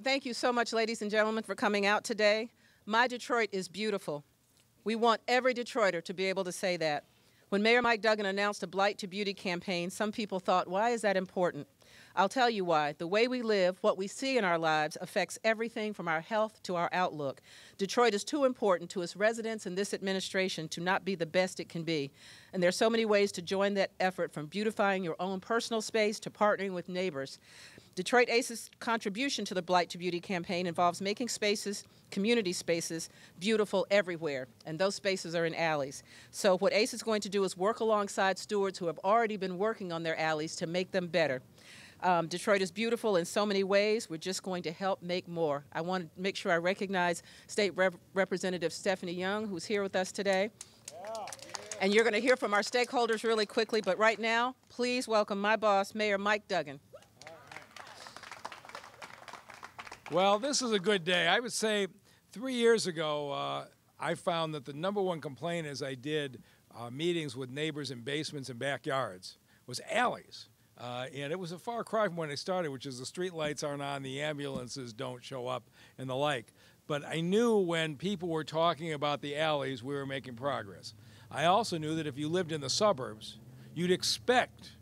Thank you so much, ladies and gentlemen, for coming out today. My Detroit is beautiful. We want every Detroiter to be able to say that. When Mayor Mike Duggan announced a Blight-to-Beauty campaign, some people thought, why is that important? I'll tell you why. The way we live, what we see in our lives, affects everything from our health to our outlook. Detroit is too important to its residents and this administration to not be the best it can be. And there are so many ways to join that effort, from beautifying your own personal space to partnering with neighbors. Detroit ACE's contribution to the Blight-to-Beauty campaign involves making spaces, community spaces, beautiful everywhere, and those spaces are in alleys. So what ACE is going to do is work alongside stewards who have already been working on their alleys to make them better. Detroit is beautiful in so many ways. We're just going to help make more. I want to make sure I recognize State Representative Stephanie Young, who's here with us today. And you're going to hear from our stakeholders really quickly, but right now, please welcome my boss, Mayor Mike Duggan. Well, this is a good day. I would say 3 years ago, I found that the #1 complaint as I did meetings with neighbors in basements and backyards was alleys. And it was a far cry from when I started, which is the street lights aren't on, the ambulances don't show up, and the like. But I knew when people were talking about the alleys, we were making progress. I also knew that if you lived in the suburbs, you'd expect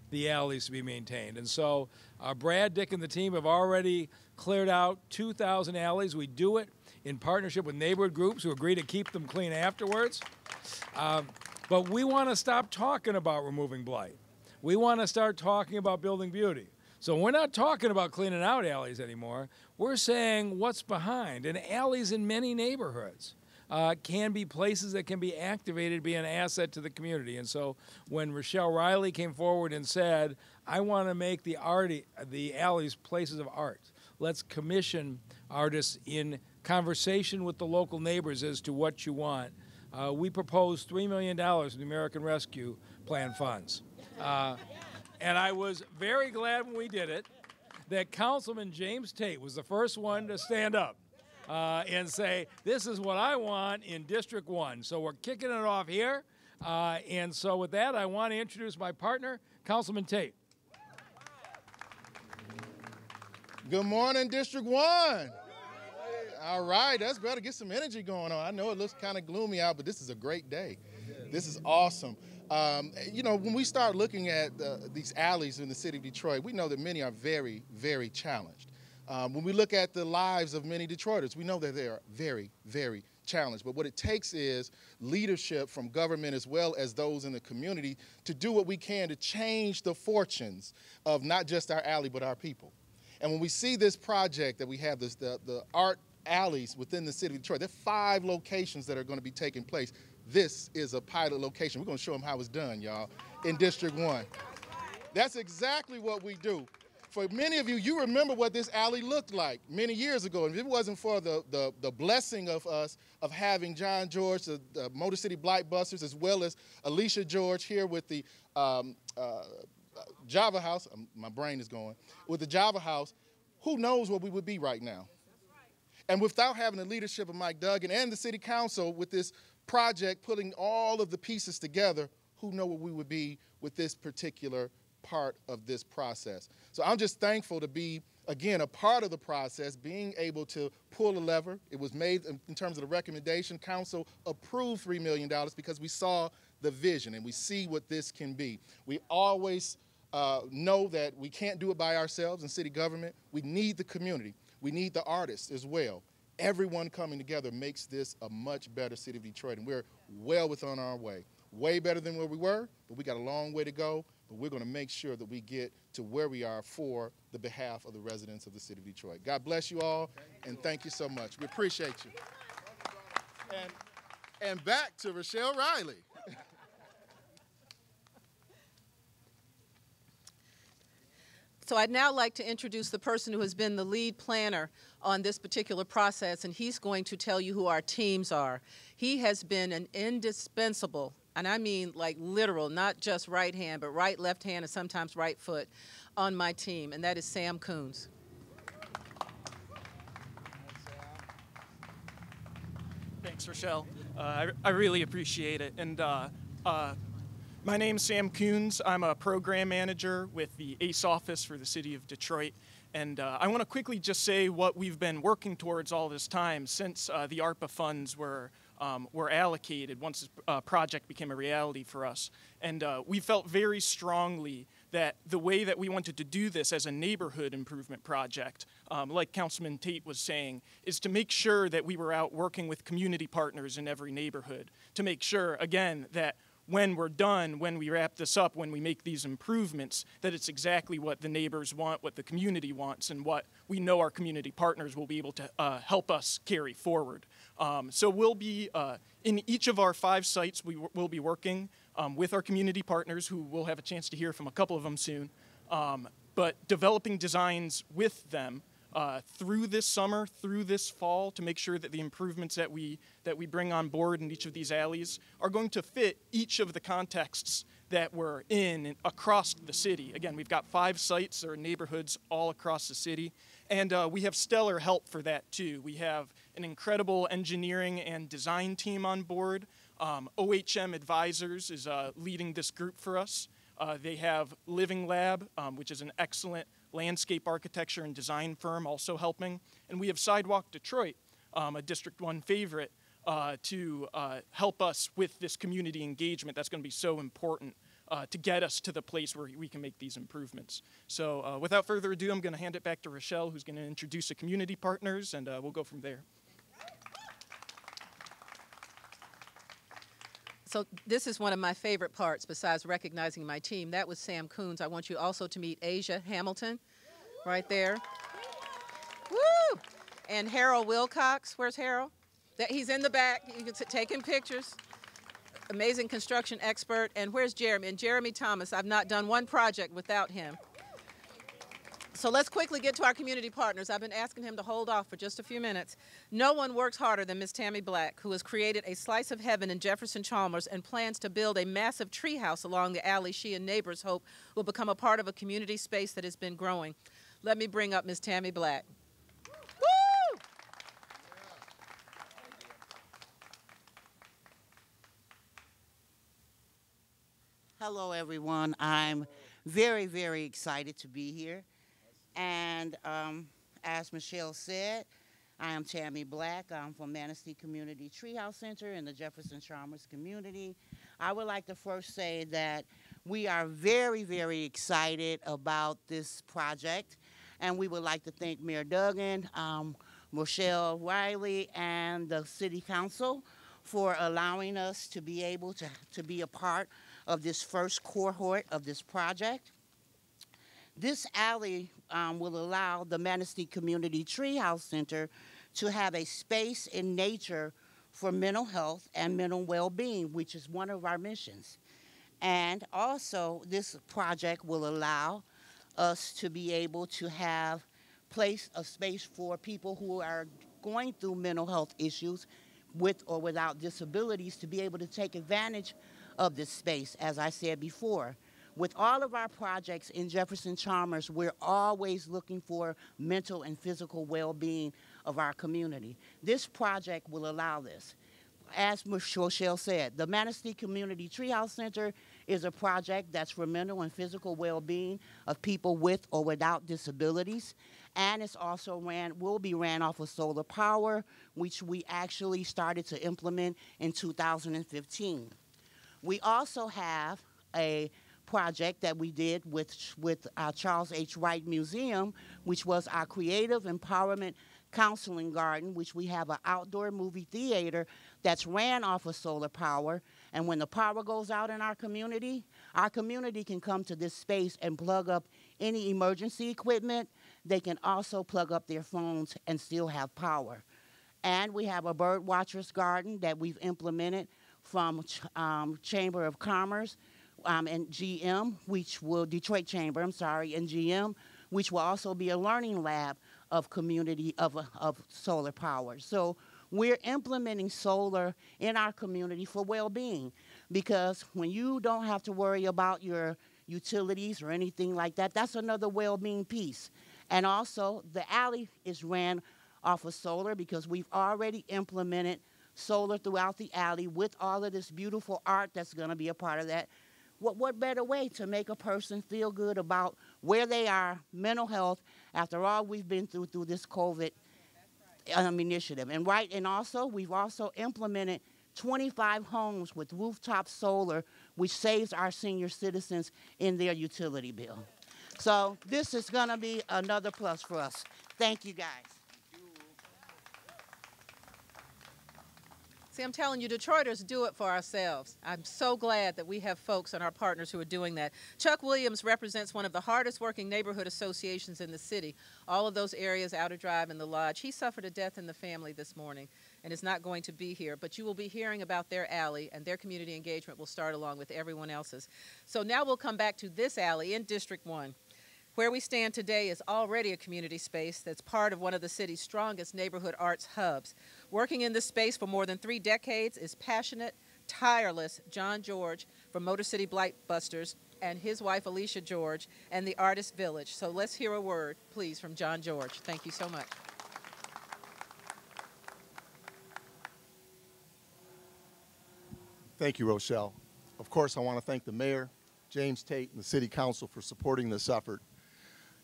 the alleys to be maintained. And so Brad, Dick, and the team have already cleared out 2,000 alleys. We do it in partnership with neighborhood groups who agree to keep them clean afterwards. But we want to stop talking about removing blight. We want to start talking about building beauty. So we're not talking about cleaning out alleys anymore. We're saying what's behind. And alleys in many neighborhoods can be places that can be activated, be an asset to the community. And so when Rochelle Riley came forward and said, I want to make the alleys places of art, let's commission artists in conversation with the local neighbors as to what you want. We proposed $3 million from the American Rescue Plan funds. And I was very glad when we did it that Councilman James Tate was the first one to stand up and say, this is what I want in District 1. So we're kicking it off here. And so with that, I want to introduce my partner, Councilman Tate. Good morning, District 1. All right, that's better. Get some energy going on. I know it looks kind of gloomy out, but this is a great day. This is awesome. You know, when we start looking at these alleys in the city of Detroit, we know that many are very, very challenged. When we look at the lives of many Detroiters, we know that they are very, very challenged. But what it takes is leadership from government as well as those in the community to do what we can to change the fortunes of not just our alley, but our people. And when we see this project that we have, the art alleys within the city of Detroit, there are 5 locations that are going to be taking place. This is a pilot location. We're going to show them how it's done, y'all, in District 1. That's exactly what we do. For many of you, you remember what this alley looked like many years ago. And if it wasn't for the blessing of us, of having John George, the Motor City Blight Busters, as well as Alicia George here with the Java House, my brain is going, with the Java House, who knows where we would be right now. And without having the leadership of Mike Duggan and the City Council with this project, putting all of the pieces together, who knows where we would be with this particular part of this process. So I'm just thankful to be, again, a part of the process, being able to pull a lever. It was made in terms of the recommendation. Council approved $3 million because we saw the vision and we see what this can be. We always know that we can't do it by ourselves in city government. We need the community. We need the artists as well. Everyone coming together makes this a much better city of Detroit, and we're well within our way. Way better than where we were, but we got a long way to go, but we're going to make sure that we get to where we are for the behalf of the residents of the city of Detroit. God bless you all, and thank you so much. We appreciate you. And back to Rochelle Riley. So I'd now like to introduce the person who has been the lead planner on this particular process, and he's going to tell you who our teams are. He has been an indispensable, and I mean like literal, not just right hand, but right, left hand, and sometimes right foot on my team, and that is Sam Coons. Thanks, Rochelle. I really appreciate it. And My name's Sam Coons. I'm a program manager with the ACE office for the city of Detroit. And I want to quickly just say what we've been working towards all this time since the ARPA funds were allocated once this project became a reality for us. And we felt very strongly that the way that we wanted to do this as a neighborhood improvement project, like Councilman Tate was saying, is to make sure that we were out working with community partners in every neighborhood, to make sure, again, that when we're done, when we wrap this up, when we make these improvements, that it's exactly what the neighbors want, what the community wants, and what we know our community partners will be able to help us carry forward. So we'll be, in each of our 5 sites, we will be working with our community partners, who we'll have a chance to hear from a couple of them soon, but developing designs with them through this summer, through this fall, to make sure that the improvements that we bring on board in each of these alleys are going to fit each of the contexts that we're in across the city. Again, we've got 5 sites or neighborhoods all across the city, and we have stellar help for that too. We have an incredible engineering and design team on board. OHM Advisors is leading this group for us. They have Living Lab, which is an excellent landscape architecture and design firm, also helping. And we have Sidewalk Detroit, a District 1 favorite, to help us with this community engagement that's going to be so important to get us to the place where we can make these improvements. So without further ado, I'm going to hand it back to Rochelle, who's going to introduce the community partners, and we'll go from there. So this is one of my favorite parts, besides recognizing my team. That was Sam Coons. I want you also to meet Asia Hamilton, right there. Woo! And Harold Wilcox. Where's Harold? He's in the back. You can take him pictures. Amazing construction expert. And where's Jeremy? And Jeremy Thomas. I've not done one project without him. So let's quickly get to our community partners. I've been asking him to hold off for just a few minutes. No one works harder than Miss Tammy Black, who has created a slice of heaven in Jefferson Chalmers and plans to build a massive treehouse along the alley she and neighbors hope will become a part of a community space that has been growing. Let me bring up Miss Tammy Black. Woo! Hello, everyone. I'm very, very excited to be here. And as Michelle said, I am Tammy Black. I'm from Manistee Community Treehouse Center in the Jefferson Chalmers community. I would like to first say that we are very, very excited about this project. And we would like to thank Mayor Duggan, Michelle Riley, and the City Council for allowing us to be able to be a part of this first cohort of this project. This alley will allow the Manistee Community Treehouse Center to have a space in nature for mental health and mental well-being, which is one of our missions. And also, this project will allow us to be able to have a space for people who are going through mental health issues with or without disabilities to be able to take advantage of this space, as I said before. With all of our projects in Jefferson Chalmers, we're always looking for mental and physical well-being of our community. This project will allow this. As Rochelle said, the Manistee Community Treehouse Center is a project that's for mental and physical well-being of people with or without disabilities. And it's also will be ran off of solar power, which we actually started to implement in 2015. We also have a project that we did with Charles H. Wright Museum, which was our Creative Empowerment Counseling Garden, which we have an outdoor movie theater that's ran off of solar power. And when the power goes out in our community can come to this space and plug up any emergency equipment. They can also plug up their phones and still have power. And we have a bird watcher's garden that we've implemented from Chamber of Commerce and GM, Detroit Chamber, and GM, which will also be a learning lab of community of solar power. So we're implementing solar in our community for well-being, because when you don't have to worry about your utilities or anything like that, that's another well-being piece. And also, the alley is ran off of solar because we've already implemented solar throughout the alley with all of this beautiful art that's going to be a part of that. what better way to make a person feel good about where they are, mental health, after all we've been through this COVID initiative. And also, we've also implemented 25 homes with rooftop solar, which saves our senior citizens in their utility bill. So this is going to be another plus for us. Thank you, guys. See, I'm telling you, Detroiters do it for ourselves. I'm so glad that we have folks and our partners who are doing that. Chuck Williams represents one of the hardest working neighborhood associations in the city. All of those areas, Outer Drive and the Lodge. He suffered a death in the family this morning and is not going to be here. But you will be hearing about their alley, and their community engagement will start along with everyone else's. So now we'll come back to this alley in District 1. Where we stand today is already a community space that's part of one of the city's strongest neighborhood arts hubs. Working in this space for more than 3 decades is passionate, tireless John George from Motor City Blightbusters and his wife Alicia George and the Artist Village. So let's hear a word, please, from John George. Thank you so much. Thank you, Rochelle. Of course, I want to thank the mayor, James Tate, and the city council for supporting this effort.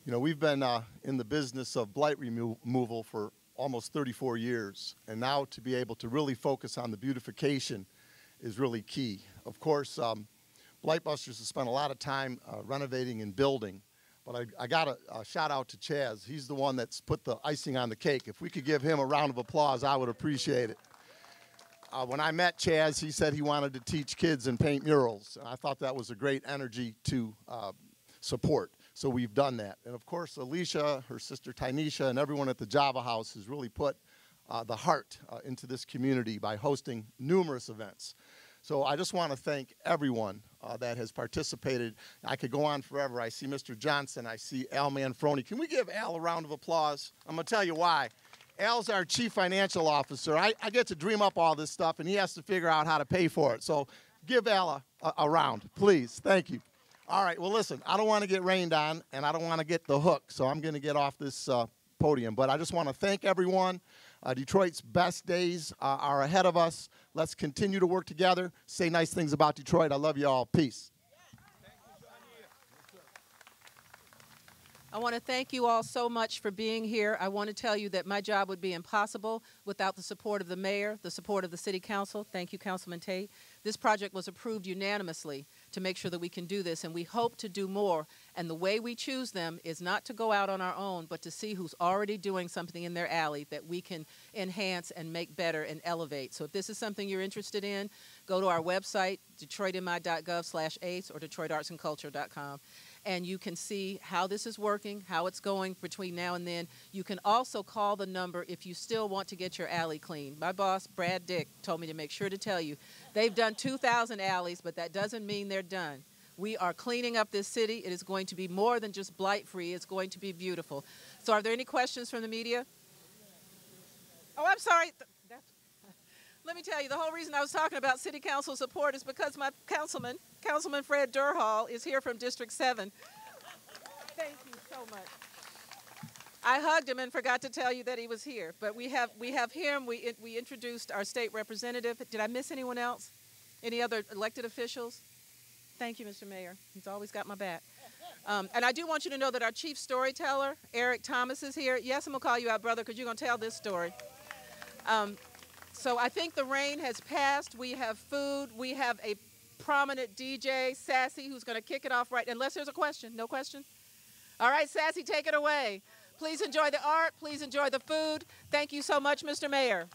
You know, we've been in the business of blight removal for almost 34 years, and now to be able to really focus on the beautification is really key. Of course, Blightbusters has spent a lot of time renovating and building, but I got a shout out to Chaz. He's the one that's put the icing on the cake. If we could give him a round of applause, I would appreciate it. When I met Chaz, he said he wanted to teach kids and paint murals, and I thought that was a great energy to support. So we've done that. And of course, Alicia, her sister Tynesha, and everyone at the Java House has really put the heart into this community by hosting numerous events. So I just want to thank everyone that has participated. I could go on forever. I see Mr. Johnson. I see Al Manfroni. Can we give Al a round of applause? I'm going to tell you why. Al's our chief financial officer. I get to dream up all this stuff, and he has to figure out how to pay for it. So give Al a round, please. Thank you. All right, well, listen, I don't want to get rained on, and I don't want to get the hook, so I'm going to get off this podium. But I just want to thank everyone. Detroit's best days are ahead of us. Let's continue to work together, say nice things about Detroit. I love you all. Peace. I want to thank you all so much for being here. I want to tell you that my job would be impossible without the support of the mayor, the support of the city council. Thank you, Councilman Tate. This project was approved unanimously to make sure that we can do this, and we hope to do more. And the way we choose them is not to go out on our own, but to see who's already doing something in their alley that we can enhance and make better and elevate. So if this is something you're interested in, go to our website, detroitmi.gov/ACE or detroitartsandculture.com. And you can see how this is working, how it's going between now and then. You can also call the number if you still want to get your alley clean. My boss, Brad Dick, told me to make sure to tell you, they've done 2,000 alleys, but that doesn't mean they're done. We are cleaning up this city. It is going to be more than just blight-free. It's going to be beautiful. So are there any questions from the media? Oh, I'm sorry. Let me tell you, the whole reason I was talking about city council support is because my Councilman Fred Durhal, is here from District 7. Thank you so much. I hugged him and forgot to tell you that he was here. But we have him. We introduced our state representative. Did I miss anyone else? Any other elected officials? Thank you, Mr. Mayor. He's always got my back. And I do want you to know that our chief storyteller, Eric Thomas, is here. Yes, I'm going to call you out, brother, because you're going to tell this story. So I think the rain has passed. We have food. We have a prominent DJ, Sassy, who's going to kick it off right, unless there's a question. No question? All right, Sassy, take it away. Please enjoy the art. Please enjoy the food. Thank you so much, Mr. Mayor.